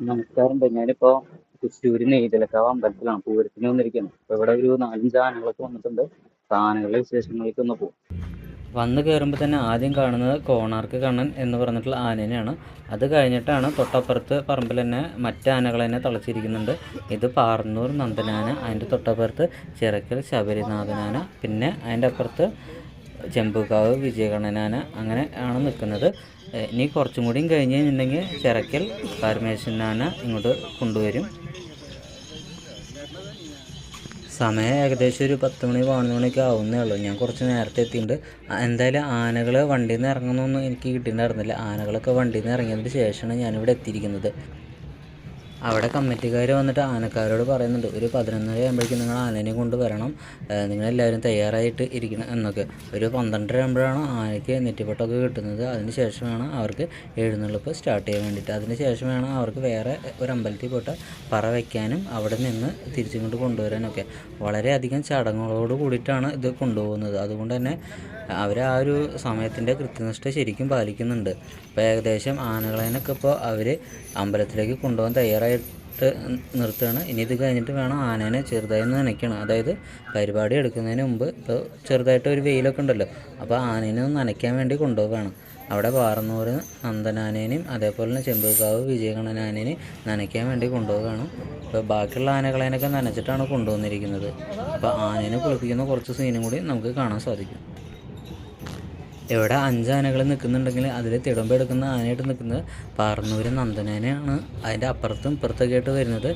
നമസ്കാരം. ഞാനിപ്പോ തൃശ്ശൂര് നെയ്തലക്കാവ് അമ്പലത്തിലാണ് പൂരത്തിന് വന്നിരിക്കുന്നത്. അപ്പൊ ഇവിടെ ഒരു 4-5 ആനകളൊക്കെ വന്നിട്ടുണ്ട്. അപ്പൊ ആനകളുടെ വിശേഷങ്ങളിലേക്ക് ഒന്ന് പോകും. വന്ന് കയറുമ്പോൾ തന്നെ ആദ്യം കാണുന്നത് കോണാർക്ക് കണ്ണൻ എന്ന് പറഞ്ഞിട്ടുള്ള ആനേനെയാണ്. അത് കഴിഞ്ഞിട്ടാണ് തൊട്ടപ്പുറത്ത് പറമ്പിൽ തന്നെ മറ്റ് ആനകൾ തന്നെ തളച്ചിരിക്കുന്നുണ്ട്. ഇത് പാറന്നൂർ നന്ദനാന, അതിൻ്റെ തൊട്ടപ്പുറത്ത് ചിറക്കൽ ശബരിനാഥനാന, പിന്നെ അതിൻ്റെ അപ്പുറത്ത് ചെമ്പൂക്കാവ് വിജയകണ്ണനാന, അങ്ങനെ ആണ് നിൽക്കുന്നത്. ഇനി കുറച്ചും കൂടിയും കഴിഞ്ഞ് കഴിഞ്ഞിട്ടുണ്ടെങ്കിൽ ചിറക്കൽ പരമേശ്വരനാന ഇങ്ങോട്ട് കൊണ്ടുവരും. സമയം ഏകദേശം ഒരു 10 മണി 11 മണിയൊക്കെ ആവുന്നേ ഉള്ളൂ. ഞാൻ കുറച്ച് നേരത്തെ എത്തിയിട്ടുണ്ട്. എന്തായാലും ആനകൾ വണ്ടിയിൽ നിന്ന് ഇറങ്ങുന്നൊന്നും എനിക്ക് കിട്ടിയിട്ടുണ്ടായിരുന്നില്ല. ആനകളൊക്കെ വണ്ടിയിൽ നിന്ന് ഇറങ്ങിയതിന് ശേഷമാണ് ഞാനിവിടെ എത്തിയിരിക്കുന്നത്. അവിടെ കമ്മിറ്റിക്കാർ വന്നിട്ട് ആനക്കാരോട് പറയുന്നുണ്ട്, ഒരു 11:30 ആകുമ്പോഴേക്കും നിങ്ങൾ ആനേനെ കൊണ്ടുവരണം, നിങ്ങളെല്ലാവരും തയ്യാറായിട്ട് ഇരിക്കണം എന്നൊക്കെ. ഒരു 12:30 ആകുമ്പോഴാണ് ആനയ്ക്ക് നെറ്റിപ്പട്ടമൊക്കെ കിട്ടുന്നത്. അതിന് ശേഷമാണ് അവർക്ക് എഴുന്നള്ളിപ്പ് സ്റ്റാർട്ട് ചെയ്യാൻ വേണ്ടിയിട്ട്. അതിന് ശേഷമാണ് അവർക്ക് വേറെ ഒരു അമ്പലത്തിൽ പോയിട്ട് പറ വയ്ക്കാനും അവിടെ നിന്ന് തിരിച്ചിങ്ങോട്ട് കൊണ്ടുവരാനൊക്കെ. വളരെയധികം ചടങ്ങുകളോട് കൂടിയിട്ടാണ് ഇത് കൊണ്ടുപോകുന്നത്. അതുകൊണ്ട് തന്നെ അവർ ആ ഒരു സമയത്തിൻ്റെ കൃത്യനിഷ്ഠ ശരിക്കും പാലിക്കുന്നുണ്ട്. അപ്പോൾ ഏകദേശം ആനകളേനൊക്കെ ഇപ്പോൾ അവർ അമ്പലത്തിലേക്ക് കൊണ്ടുപോകാൻ തയ്യാറായിട്ട് നിർത്തുകയാണ്. ഇനി ഇത് കഴിഞ്ഞിട്ട് വേണം ആനേനെ ചെറുതായി നനയ്ക്കണം. അതായത് പരിപാടി എടുക്കുന്നതിന് മുമ്പ് ഇപ്പോൾ ചെറുതായിട്ട് ഒരു വെയിലൊക്കെ ഉണ്ടല്ലോ, അപ്പോൾ ആനേനെ നനയ്ക്കാൻ വേണ്ടി കൊണ്ടുപോവുകയാണ്. അവിടെ പാറന്നൂർ നന്ദനാനേനെയും അതേപോലെ തന്നെ ചെമ്പൂക്കാവ് വിജയകണ്ണനാനേനെയും നനയ്ക്കാൻ വേണ്ടി കൊണ്ടുപോവുകയാണ്. ഇപ്പോൾ ബാക്കിയുള്ള ആനകളേനൊക്കെ നനച്ചിട്ടാണ് കൊണ്ടുവന്നിരിക്കുന്നത്. അപ്പോൾ ആനേനെ കുളിപ്പിക്കുന്ന കുറച്ച് സീനും കൂടി നമുക്ക് കാണാൻ സാധിക്കും. ഇവിടെ 5 ആനകൾ നിൽക്കുന്നുണ്ടെങ്കിൽ അതിൽ തിടമ്പ് എടുക്കുന്ന ആനയായിട്ട് നിൽക്കുന്നത് പാറന്നൂർ നന്ദനാനയാണ്. അതിൻ്റെ അപ്പുറത്തും ഇപ്പുറത്തൊക്കെ ആയിട്ട് വരുന്നത്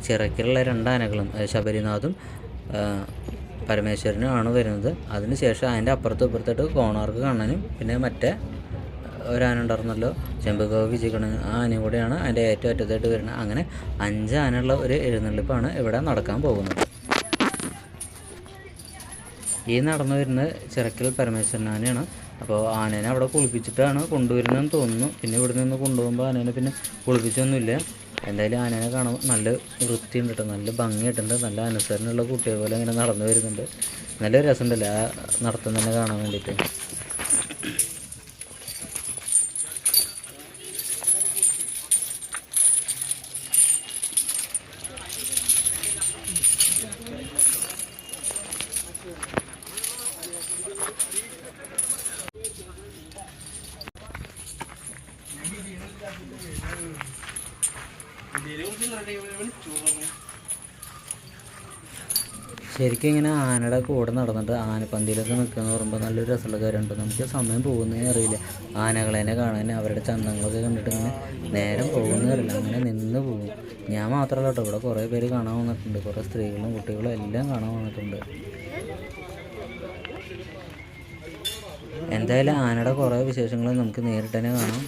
ചിറക്കിലുള്ള 2 ആനകളും ശബരിനാഥും പരമേശ്വരനും ആണ് വരുന്നത്. അതിന് ശേഷം അതിൻ്റെ അപ്പുറത്തും ഇപ്പുറത്തായിട്ട് കോണാർക്ക് കണ്ണനും പിന്നെ മറ്റേ ഒരു ആന ഉണ്ടായിരുന്നല്ലോ ചെമ്പൂക്കാവ് വിജയകണ്ണൻ, ആ ആനയും കൂടെയാണ് അതിൻ്റെ ഏറ്റവും അറ്റത്തായിട്ട് വരുന്നത്. അങ്ങനെ 5 ആനയുള്ള ഒരു എഴുന്നള്ളിപ്പാണ് ഇവിടെ നടക്കാൻ പോകുന്നത്. ഈ നടന്നു വരുന്നത് ചിറക്കൽ പരമേശ്വരനാനയാണ്. അപ്പോൾ ആനേനെ അവിടെ കുളിപ്പിച്ചിട്ടാണ് കൊണ്ടുവരുന്നതെന്ന് തോന്നുന്നു. പിന്നെ ഇവിടെ നിന്ന് കൊണ്ടുപോകുമ്പോൾ ആനേനെ പിന്നെ കുളിപ്പിച്ചൊന്നുമില്ല. എന്തായാലും ആനേനെ കാണുമ്പോൾ നല്ല വൃത്തിയുണ്ട് കേട്ടോ, നല്ല ഭംഗിയായിട്ടുണ്ട്. നല്ല അനുസരണമുള്ള കുട്ടിയെ പോലെ ഇങ്ങനെ നടന്നു വരുന്നുണ്ട്. നല്ല രസമുണ്ടല്ലോ ആ നടത്തം തന്നെ കാണാൻ വേണ്ടിയിട്ട്. ശരിക്കും ഇങ്ങനെ ആനയുടെ കൂടെ നടന്നിട്ട് ആനപ്പന്തിയിലൊക്കെ നിൽക്കുകയെന്ന് പറയുമ്പോൾ നല്ലൊരു രസമുള്ള കാര്യമുണ്ട്. നമുക്ക് സമയം പോകുന്നേ അറിയില്ല. ആനകളേനെ കാണാൻ അവരുടെ ചന്തങ്ങളൊക്കെ കണ്ടിട്ട് ഇങ്ങനെ നേരം പോകുന്നേ അറിയില്ല, അങ്ങനെ നിന്ന് പോകും. ഞാൻ മാത്രമല്ല കേട്ടോ, ഇവിടെ കുറേ പേര് കാണാൻ വന്നിട്ടുണ്ട്. കുറേ സ്ത്രീകളും കുട്ടികളും എല്ലാം കാണാൻ വന്നിട്ടുണ്ട്. എന്തായാലും ആനയുടെ കുറേ വിശേഷങ്ങൾ നമുക്ക് നേരിട്ട് തന്നെ കാണാം.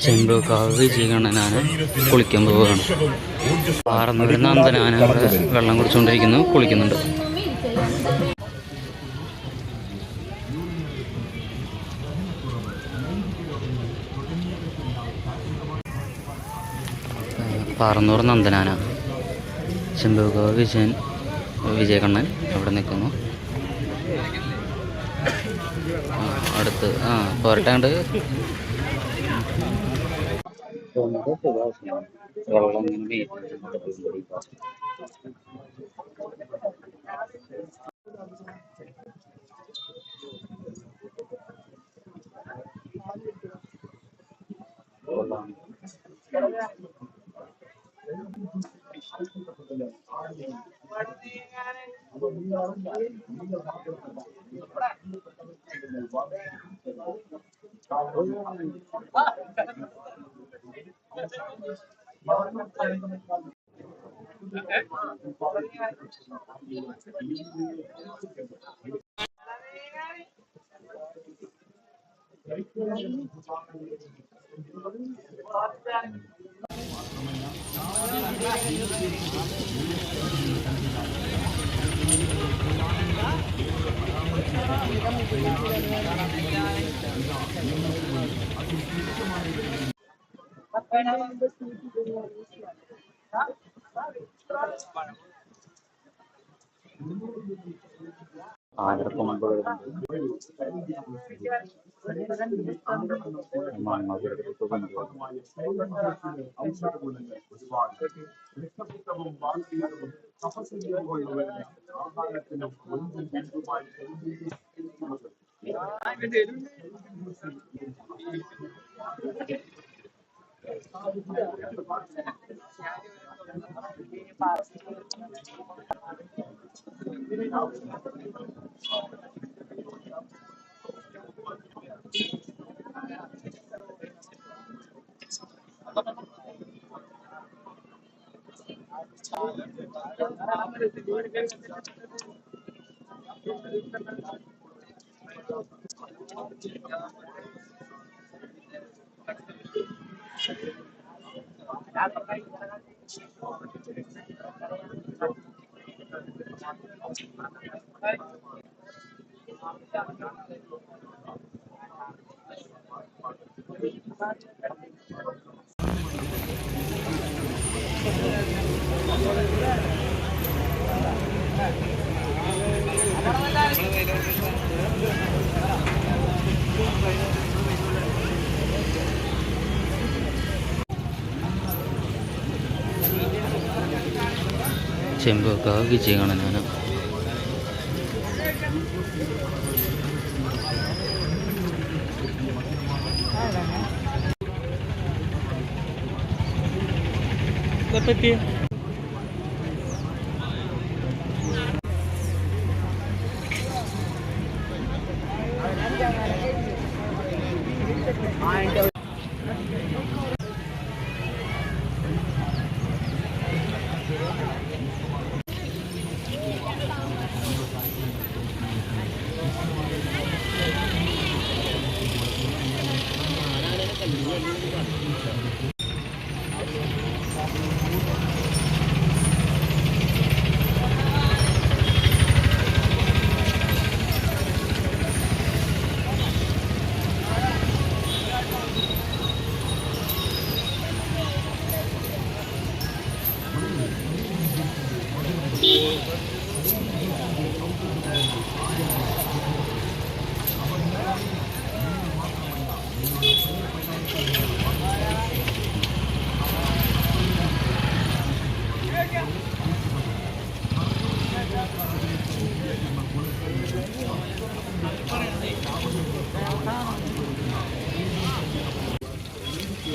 ചെമ്പൂക്കാവ് വിജയകണ്ണനാണ് കുളിക്കാൻ പോവുകയാണ്. പാറന്നൂർ നന്ദനാന അവിടെ വെള്ളം കുടിച്ചുകൊണ്ടിരിക്കുന്നു, കുളിക്കുന്നുണ്ട്. പാറന്നൂർ നന്ദനാന, ചെമ്പൂക്കാവ് വിജയകണ്ണൻ അവിടെ നിൽക്കുന്നു. അടുത്ത് പോരട്ടാണ്ട് വെള്ളം ഇങ്ങനെ ആയിരക്കൊമ്പ് ചെമ്പൂക്കാവ് വിജയകണ്ണനാണ്. പറ്റി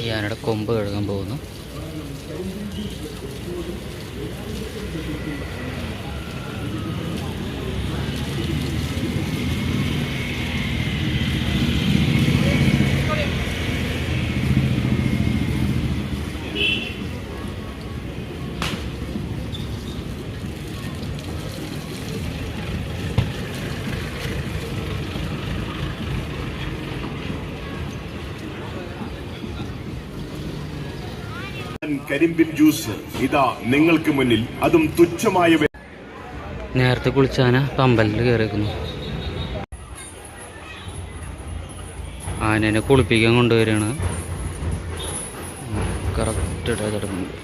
ഈ ആനയുടെ കൊമ്പ് കഴുകാൻ പോകുന്നു. കരിമ്പിൻ ജ്യൂസ് ഇതാ നിങ്ങൾക്ക് മുന്നിൽ, അതും തുച്ഛമായ. നേരത്തെ കുളിച്ചാന പമ്പലിൽ കയറിക്കുന്നു. ആനേനെ കുളിപ്പിക്കാൻ കൊണ്ടുവരികയാണ്. കറക്റ്റ് കിടക്കുന്നുണ്ട്.